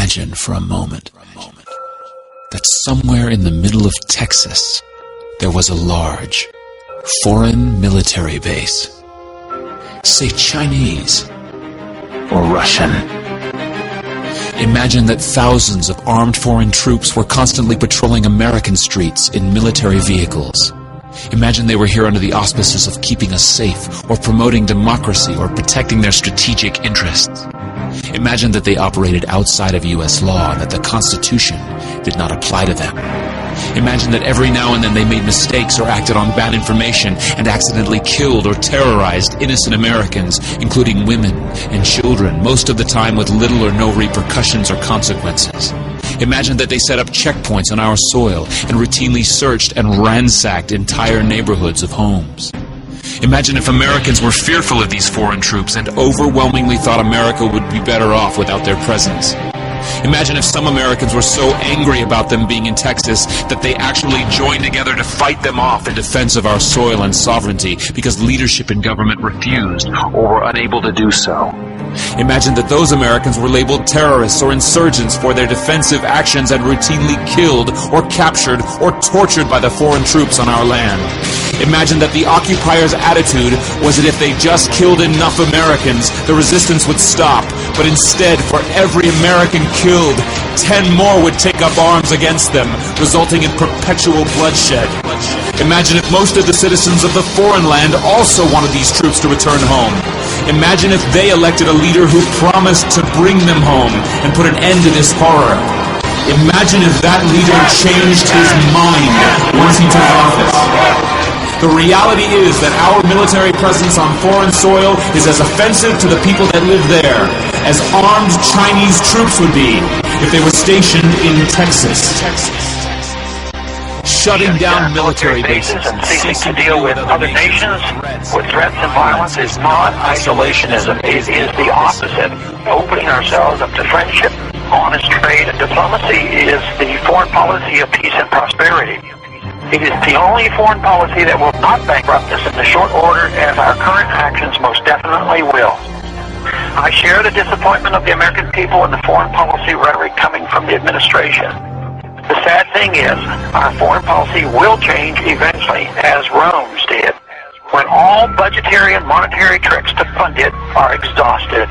Imagine for a moment that somewhere in the middle of Texas there was a large foreign military base, say Chinese or Russian. Imagine that thousands of armed foreign troops were constantly patrolling American streets in military vehicles. Imagine they were here under the auspices of keeping us safe, or promoting democracy, or protecting their strategic interests. Imagine that they operated outside of U.S. law and that the Constitution did not apply to them. Imagine that every now and then they made mistakes or acted on bad information and accidentally killed or terrorized innocent Americans, including women and children, most of the time with little or no repercussions or consequences. Imagine that they set up checkpoints on our soil and routinely searched and ransacked entire neighborhoods of homes. Imagine if Americans were fearful of these foreign troops and overwhelmingly thought America would be better off without their presence. Imagine if some Americans were so angry about them being in Texas that they actually joined together to fight them off in defense of our soil and sovereignty because leadership in government refused or were unable to do so. Imagine that those Americans were labeled terrorists or insurgents for their defensive actions and routinely killed or captured or tortured by the foreign troops on our land. Imagine that the occupiers' attitude was that if they just killed enough Americans, the resistance would stop. But instead, for every American killed, 10 more would take up arms against them, resulting in perpetual bloodshed. Imagine if most of the citizens of the foreign land also wanted these troops to return home. Imagine if they elected a leader who promised to bring them home and put an end to this horror. Imagine if that leader changed his mind once he took office. The reality is that our military presence on foreign soil is as offensive to the people that live there as armed Chinese troops would be if they were stationed in Texas. Shutting down military bases and ceasing to deal with other nations with threats and violence is not isolationism. It is the opposite. Opening ourselves up to friendship, honest trade, and diplomacy is the foreign policy of peace and prosperity. It is the only foreign policy that will not bankrupt us in the short order, as our current actions most definitely will. I share the disappointment of the American people in the foreign policy rhetoric coming from the administration. The sad thing is, our foreign policy will change eventually, as Rome's did, when all budgetary and monetary tricks to fund it are exhausted.